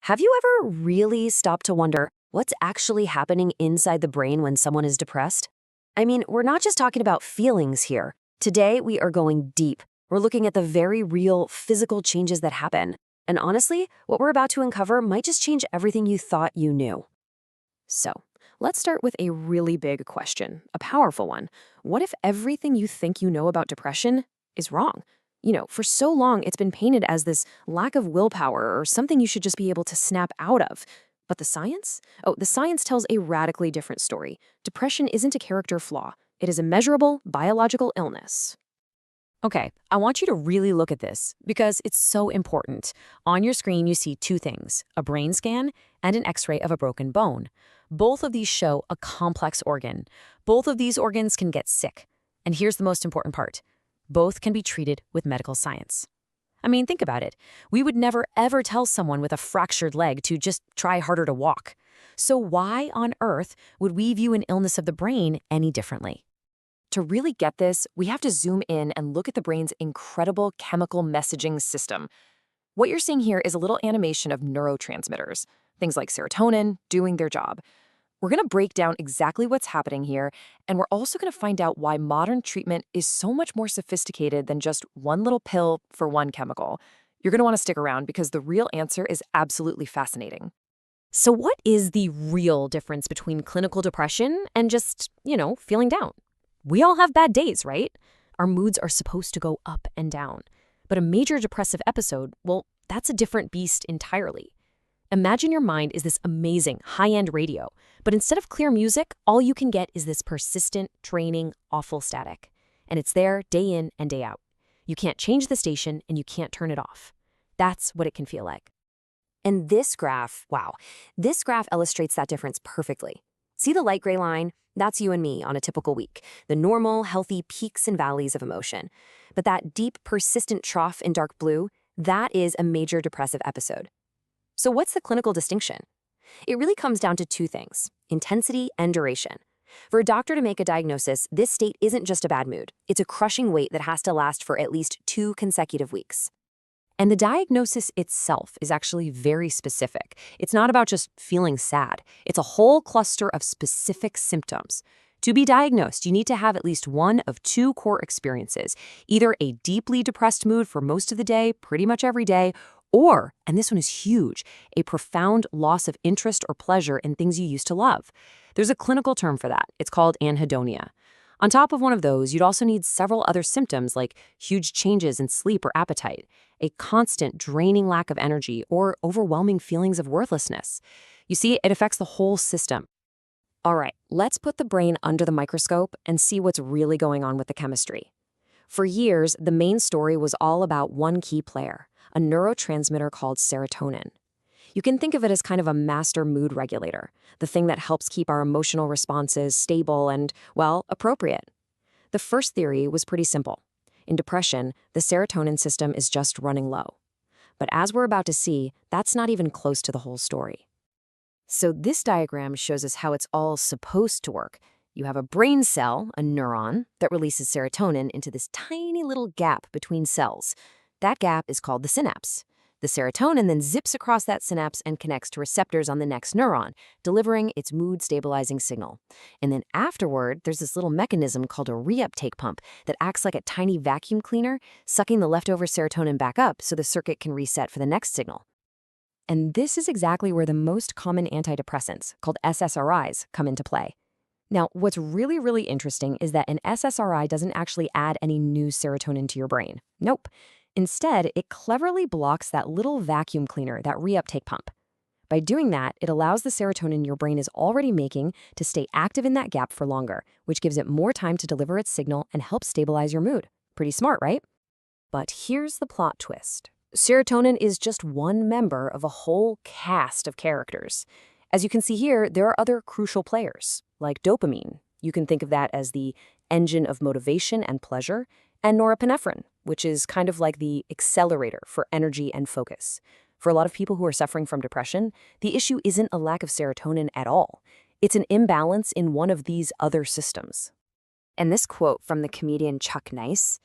Have you ever really stopped to wonder what's actually happening inside the brain when someone is depressed? I mean, we're not just talking about feelings here. Today, we are going deep. We're looking at the very real physical changes that happen. And honestly, what we're about to uncover might just change everything you thought you knew. So, let's start with a really big question, a powerful one. What if everything you think you know about depression is wrong? For so long, it's been painted as this lack of willpower or something you should just be able to snap out of. But the science? Oh, the science tells a radically different story. Depression isn't a character flaw. It is a measurable biological illness. Okay, I want you to really look at this because it's so important. On your screen, you see two things, a brain scan and an x-ray of a broken bone. Both of these show a complex organ. Both of these organs can get sick. And here's the most important part. Both can be treated with medical science. I mean, think about it. We would never ever tell someone with a fractured leg to just try harder to walk. So why on earth would we view an illness of the brain any differently? To really get this, we have to zoom in and look at the brain's incredible chemical messaging system. What you're seeing here is a little animation of neurotransmitters, things like serotonin doing their job. We're going to break down exactly what's happening here, and we're also going to find out why modern treatment is so much more sophisticated than just one little pill for one chemical. You're going to want to stick around because the real answer is absolutely fascinating. So what is the real difference between clinical depression and just, feeling down? We all have bad days, right? Our moods are supposed to go up and down. But a major depressive episode, well, that's a different beast entirely. Imagine your mind is this amazing, high-end radio, but instead of clear music, all you can get is this persistent, draining, awful static. And it's there day in and day out. You can't change the station and you can't turn it off. That's what it can feel like. And this graph illustrates that difference perfectly. See the light gray line? That's you and me on a typical week, the normal, healthy peaks and valleys of emotion. But that deep, persistent trough in dark blue, that is a major depressive episode. So what's the clinical distinction? It really comes down to two things, intensity and duration. For a doctor to make a diagnosis, this state isn't just a bad mood. It's a crushing weight that has to last for at least 2 consecutive weeks. And the diagnosis itself is actually very specific. It's not about just feeling sad. It's a whole cluster of specific symptoms. To be diagnosed, you need to have at least one of 2 core experiences, either a deeply depressed mood for most of the day, pretty much every day, or, and this one is huge, a profound loss of interest or pleasure in things you used to love. There's a clinical term for that. It's called anhedonia. On top of one of those, you'd also need several other symptoms like huge changes in sleep or appetite, a constant draining lack of energy, or overwhelming feelings of worthlessness. You see, it affects the whole system. All right, let's put the brain under the microscope and see what's really going on with the chemistry. For years, the main story was all about one key player, a neurotransmitter called serotonin. You can think of it as kind of a master mood regulator, the thing that helps keep our emotional responses stable and, well, appropriate. The first theory was pretty simple. In depression, the serotonin system is just running low. But as we're about to see, that's not even close to the whole story. So this diagram shows us how it's all supposed to work. You have a brain cell, a neuron, that releases serotonin into this tiny little gap between cells. That gap is called the synapse. The serotonin then zips across that synapse and connects to receptors on the next neuron, delivering its mood-stabilizing signal. And then afterward, there's this little mechanism called a reuptake pump that acts like a tiny vacuum cleaner, sucking the leftover serotonin back up so the circuit can reset for the next signal. And this is exactly where the most common antidepressants, called SSRIs, come into play. Now, what's really, really interesting is that an SSRI doesn't actually add any new serotonin to your brain. Nope. Instead, it cleverly blocks that little vacuum cleaner, that reuptake pump. By doing that, it allows the serotonin your brain is already making to stay active in that gap for longer, which gives it more time to deliver its signal and help stabilize your mood. Pretty smart, right? But here's the plot twist. Serotonin is just one member of a whole cast of characters. As you can see here, there are other crucial players, like dopamine. You can think of that as the engine of motivation and pleasure, and norepinephrine, which is kind of like the accelerator for energy and focus. For a lot of people who are suffering from depression, the issue isn't a lack of serotonin at all. It's an imbalance in one of these other systems. And this quote from the comedian Chuck Nice,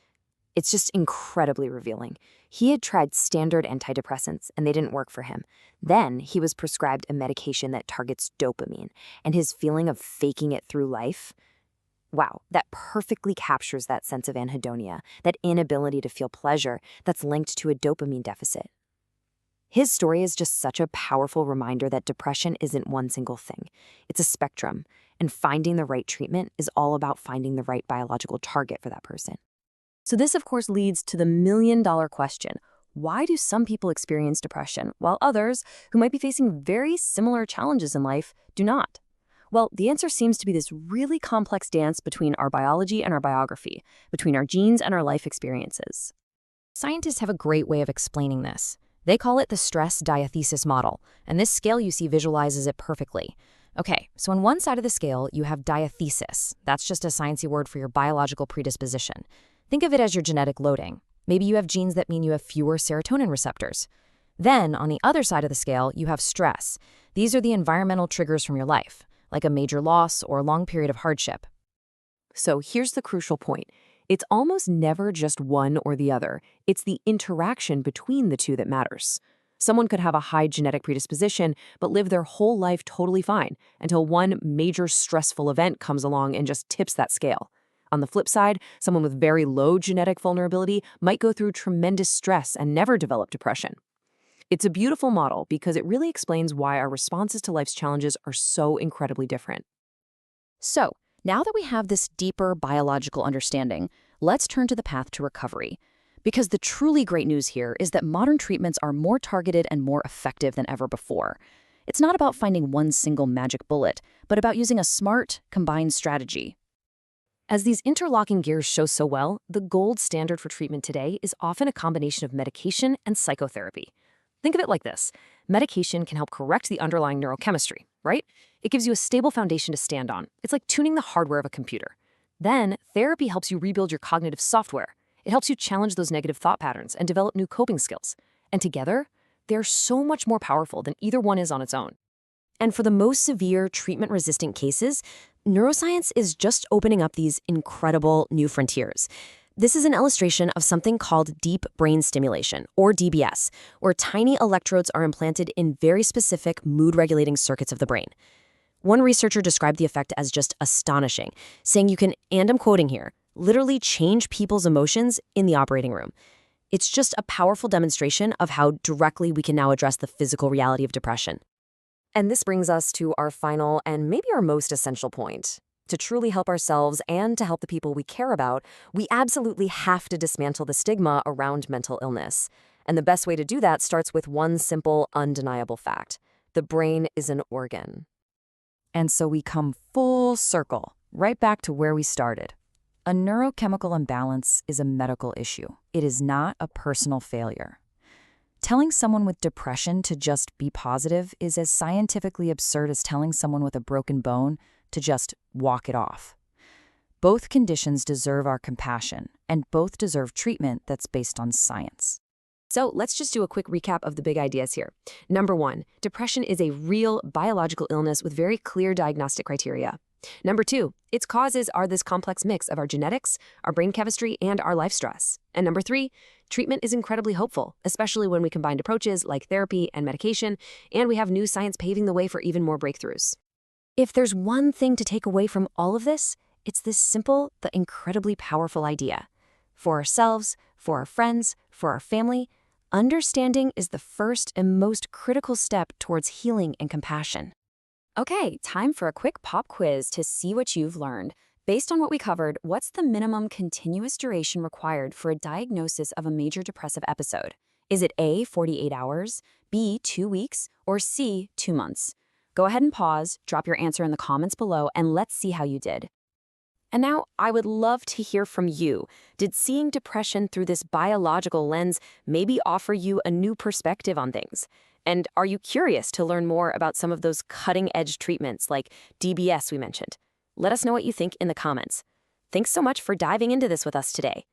it's just incredibly revealing. He had tried standard antidepressants, and they didn't work for him. Then he was prescribed a medication that targets dopamine, and his feeling of faking it through life, wow, that perfectly captures that sense of anhedonia, that inability to feel pleasure that's linked to a dopamine deficit. His story is just such a powerful reminder that depression isn't one single thing. It's a spectrum, and finding the right treatment is all about finding the right biological target for that person. So this, of course, leads to the million-dollar question. Why do some people experience depression, while others, who might be facing very similar challenges in life, do not? Well, the answer seems to be this really complex dance between our biology and our biography, between our genes and our life experiences. Scientists have a great way of explaining this. They call it the stress diathesis model, and this scale you see visualizes it perfectly. Okay, so on one side of the scale, you have diathesis. That's just a sciencey word for your biological predisposition. Think of it as your genetic loading. Maybe you have genes that mean you have fewer serotonin receptors. Then, on the other side of the scale, you have stress. These are the environmental triggers from your life, like a major loss or a long period of hardship. So here's the crucial point. It's almost never just one or the other. It's the interaction between the two that matters. Someone could have a high genetic predisposition, but live their whole life totally fine until one major stressful event comes along and just tips that scale. On the flip side, someone with very low genetic vulnerability might go through tremendous stress and never develop depression. It's a beautiful model because it really explains why our responses to life's challenges are so incredibly different. So, now that we have this deeper biological understanding, let's turn to the path to recovery. Because the truly great news here is that modern treatments are more targeted and more effective than ever before. It's not about finding one single magic bullet, but about using a smart, combined strategy. As these interlocking gears show so well, the gold standard for treatment today is often a combination of medication and psychotherapy. Think of it like this. Medication can help correct the underlying neurochemistry, right? It gives you a stable foundation to stand on. It's like tuning the hardware of a computer. Then, therapy helps you rebuild your cognitive software. It helps you challenge those negative thought patterns and develop new coping skills. And together, they're so much more powerful than either one is on its own. And for the most severe treatment-resistant cases, neuroscience is just opening up these incredible new frontiers. This is an illustration of something called deep brain stimulation, or DBS, where tiny electrodes are implanted in very specific mood-regulating circuits of the brain. One researcher described the effect as just astonishing, saying you can, and I'm quoting here, literally change people's emotions in the operating room. It's just a powerful demonstration of how directly we can now address the physical reality of depression. And this brings us to our final and maybe our most essential point. To truly help ourselves and to help the people we care about, we absolutely have to dismantle the stigma around mental illness. And the best way to do that starts with one simple, undeniable fact. The brain is an organ. And so we come full circle, right back to where we started. A neurochemical imbalance is a medical issue. It is not a personal failure. Telling someone with depression to just be positive is as scientifically absurd as telling someone with a broken bone to just walk it off. Both conditions deserve our compassion, and both deserve treatment that's based on science. So let's just do a quick recap of the big ideas here. Number 1, depression is a real biological illness with very clear diagnostic criteria. Number 2, its causes are this complex mix of our genetics, our brain chemistry, and our life stress. And number 3, treatment is incredibly hopeful, especially when we combine approaches like therapy and medication, and we have new science paving the way for even more breakthroughs. If there's one thing to take away from all of this, it's this simple but incredibly powerful idea. For ourselves, for our friends, for our family, understanding is the first and most critical step towards healing and compassion. Okay, time for a quick pop quiz to see what you've learned. Based on what we covered, what's the minimum continuous duration required for a diagnosis of a major depressive episode? Is it A, 48 hours, B, 2 weeks, or C, 2 months? Go ahead and pause, drop your answer in the comments below, and let's see how you did. And now, I would love to hear from you. Did seeing depression through this biological lens maybe offer you a new perspective on things? And are you curious to learn more about some of those cutting-edge treatments like DBS we mentioned? Let us know what you think in the comments. Thanks so much for diving into this with us today.